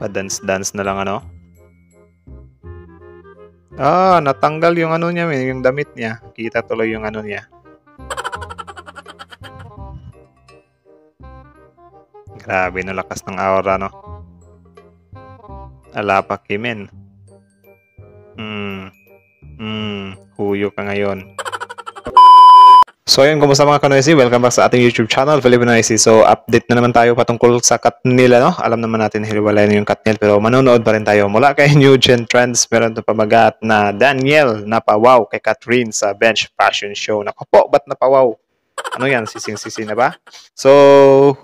Pa-dance-dance na lang ano. Natanggal yung ano niya, yung damit niya. Kita tuloy yung ano niya. Grabe na lakas ng aura, no? Ala pa Kimen. Huyo ka ngayon. So ayun, kumusta mga Kanoisy? Welcome back sa ating YouTube channel, Filipino Noisy. So update na naman tayo patungkol sa Katniel, no? Alam naman natin hiwalay na yung Katniel, pero manonood pa rin tayo. Mula kay New Gen Trends, meron ito pamagat na Daniel napawaw kay Catherine sa Bench Fashion Show. Naku po, ba't napawaw? Ano yan? Sising-sisi na ba? So,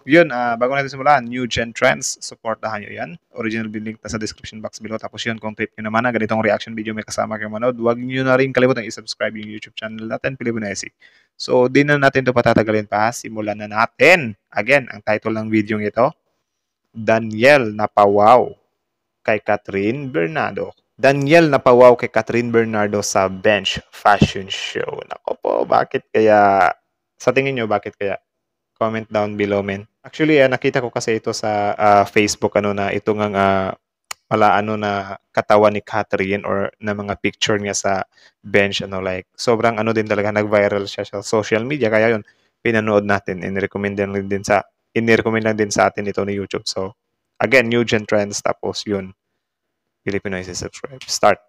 yun. Bago natin simulan, New Gen Trends, supportahan nyo yan. Original link na sa description box below. Tapos yun, kung trip nyo naman na ganitong reaction video may kasama kayo manood, huwag nyo na rin kalimutan i-subscribe yung YouTube channel natin, Filipino Noisy. So, di na natin ito patatagalin pa. Simulan na natin. Again, ang title ng video ito, Daniel napawaw kay Catherine Bernardo. Daniel napawaw kay Catherine Bernardo sa Bench Fashion Show. Nako po, bakit kaya? Sa tingin nyo, bakit kaya? Comment down below, men. Actually, nakita ko kasi ito sa Facebook, na ito nga na katawan ni Catherine or na mga picture niya sa bench, like, sobrang din talaga, nag-viral siya sa social media. Kaya yun, pinanood natin. Inirecommend lang din sa atin ito ni YouTube. So, again, New Gen Trends, tapos yun, Filipino Noisy, subscribe. Start.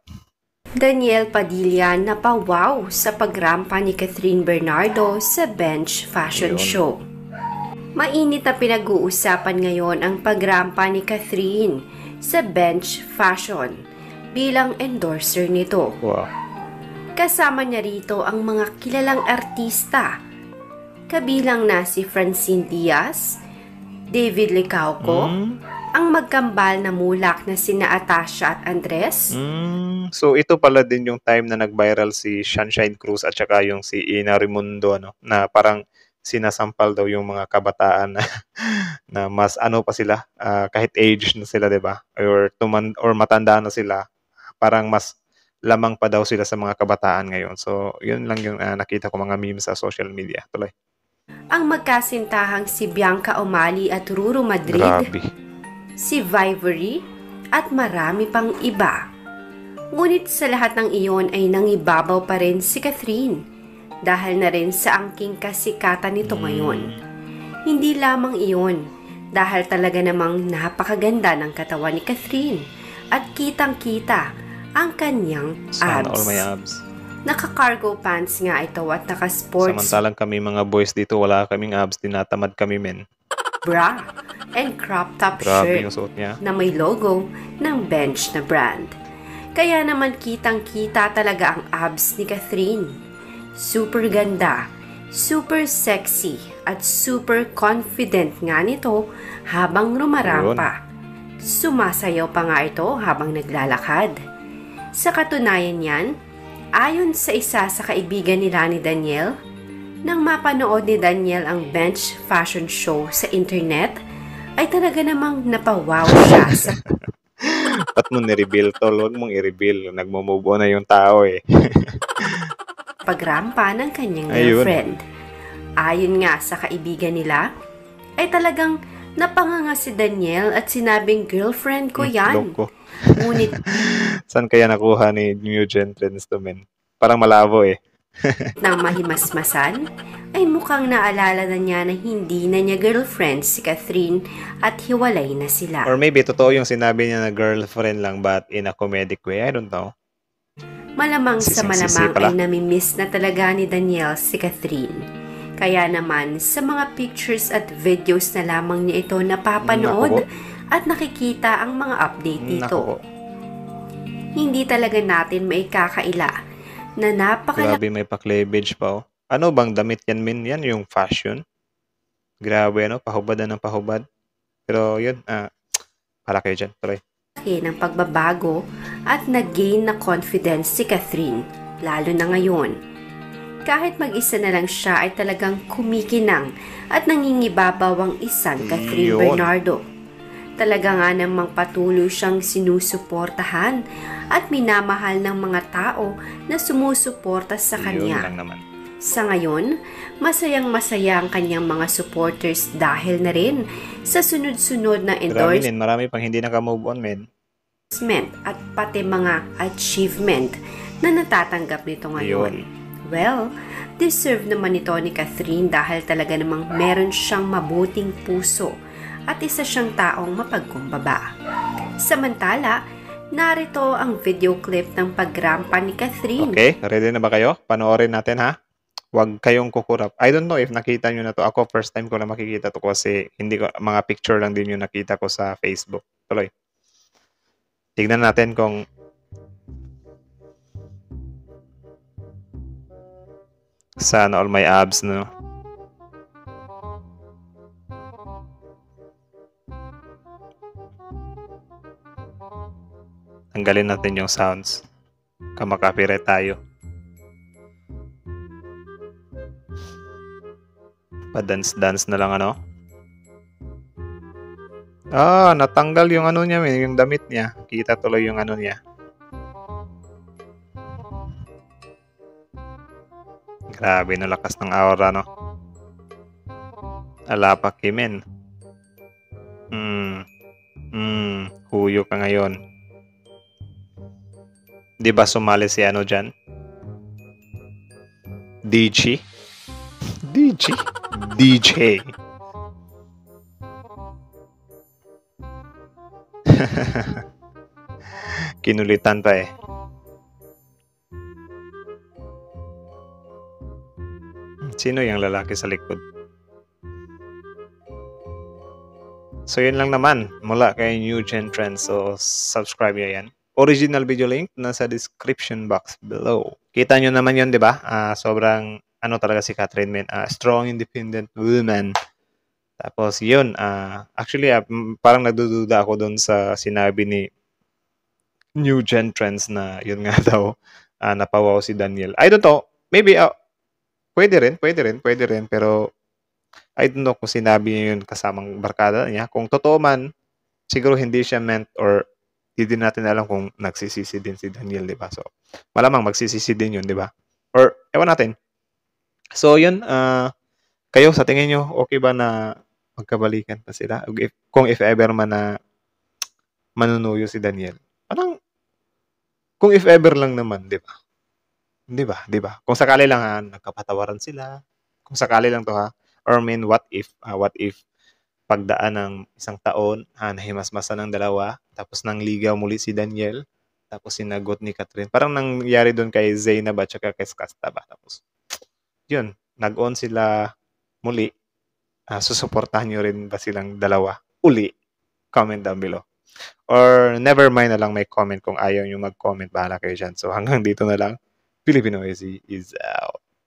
Daniel Padilla napawaw sa pagrampa ni Catherine Bernardo sa Bench Fashion Show. Mainit na pinag-uusapan ngayon ang pagrampa ni Catherine sa Bench Fashion bilang endorser nito. Wow. Kasama niya rito ang mga kilalang artista, kabilang na si Francine Diaz, David Licauco, ang magkambal na mulak na sina Atasha at Andres. So ito pala din yung time na nag-viral si Sunshine Cruz at saka yung si Ina Raimundo, na parang sinasampal daw yung mga kabataan na mas pa sila, kahit age na sila, 'di ba? Or matanda na sila, parang mas lamang pa daw sila sa mga kabataan ngayon. So yun lang yung nakita ko mga memes sa social media. Tuloy. Ang magkasintahang si Bianca Umali at Ruru Madrid, grabe, si Vivory, at marami pang iba. Ngunit sa lahat ng iyon ay nangibabaw pa rin si Catherine dahil na rin sa angking kasikatan nito ngayon. Hindi lamang iyon, dahil talaga namang napakaganda ng katawan ni Catherine at kitang-kita ang kanyang sana abs. all my abs. Naka-cargo pants nga ito at naka-sports Samantalang kami mga boys dito, wala kaming abs, tinatamad kami, men. bra and crop top Grabe shirt yung suot niya. na may logo ng Bench na brand. Kaya naman kitang-kita talaga ang abs ni Catherine. Super ganda, super sexy, at super confident nga nito habang rumarampa. Sumasayaw pa nga ito habang naglalakad. Sa katunayan yan, ayon sa isa sa kaibigan nila ni Daniel, nang mapanood ni Daniel ang Bench Fashion Show sa internet, ay talaga namang napawaw siya sa Ba't mo ni-reveal, tol? Huwag mong i-reveal. Nagmo-move on na yung tao, eh. pagrampa ng kanyang girlfriend. Ayon nga sa kaibigan nila, ay talagang napanganga si Daniel at sinabing, girlfriend ko yan. Loko. Ngunit Saan kaya nakuha ni New Gen Trends to, men? Parang malabo, eh. nang mahimasmasan, ay mukhang naalala na niya na hindi na niya girlfriend si Catherine at hiwalay na sila. Or maybe totoo yung sinabi niya na girlfriend lang but in a comedic way. I don't know. Malamang sa malamang pala. ay namimiss na talaga ni Daniel si Catherine. Kaya naman sa mga pictures at videos na lamang niya ito napapanood at nakikita ang mga update nito. Hindi talaga natin maikakaila na Grabe, may pa-cleavage pa, oh. Ano bang damit yan, min? Yan yung fashion. Grabe, pahubad na ng pahubad. Pero yun, para kayo dyan. Tuloy. ng pagbabago at nag-gain na confidence si Catherine, lalo na ngayon. Kahit mag-isa na lang siya ay talagang kumikinang at nangingibabaw ang isang Catherine Bernardo. Talaga nga namang patuloy siyang sinusuportahan at minamahal ng mga tao na sumusuporta sa kanya. Sa ngayon, masayang-masaya ang kanyang mga supporters dahil na rin sa sunod-sunod na Grabe din, marami pang hindi naka-move on, men. endorsement at pati mga achievement na natatanggap nito ngayon. Well, deserve naman ito ni Catherine dahil talaga namang meron siyang mabuting puso at isa siyang taong mapagkumbaba. Samantala, narito ang video clip ng pagrampa ni Catherine. Okay, ready na ba kayo? Panoorin natin, ha? Huwag kayong kukurap. I don't know if nakita nyo na to. Ako, first time ko na makikita to kasi hindi ko, mga picture lang din yung nakita ko sa Facebook. Tuloy. Tignan natin kung sana all my abs, no? Tanggalin natin yung sounds. Kamakapire tayo. Pa-dance-dance na lang, ano? Ah, natanggal yung ano niya, yung damit niya. Kita tuloy yung ano niya. Grabe, no, lakas ng aura, no? Ala pa, Kimen. Huyo ka ngayon. Di ba sumali si ano dyan? DJ? DJ? DJ. Kinulitan pa eh. Sino yung lalaki sa likod? So yun lang naman mula kay New Gen Trends. So subscribe nyo yan. Original video link nasa description box below. Kita nyo naman yun, di ba? Sobrang ano talaga si Catherine, man. Strong, independent woman. Tapos yun, actually parang nagdududa ako doon sa sinabi ni New Gen Trends na yun nga daw napawaw si Daniel. I don't know, maybe pwede rin, pero I don't know kung sinabi niya yun kasamang barkada niya. Kung totoo man, siguro hindi siya meant or hindi din natin alam kung nagsisisi din si Daniel, di ba? So, malamang magsisisi din yun, di ba? Or, ewan natin. So, yun, kayo sa tingin nyo, okay ba na magkabalikan pa sila? Kung if ever man na manunuyo si Daniel. Parang, kung if ever lang naman, di ba? Di ba? Kung sakali lang nagkapatawaran sila, kung sakali lang to ha, or what if pagdaan ng isang taon, nahimasmasan ng dalawa, tapos nang ligaw muli si Daniel, tapos sinagot ni Catherine. Parang nangyari doon kay Zainab at saka kay Skasta ba? Tapos, yun, nag-on sila muli. Susuportahan nyo rin ba silang dalawa? Uli. Comment down below. Or never mind na lang may comment kung ayaw nyo mag-comment. Bahala kayo dyan. So hanggang dito na lang. Filipino is out.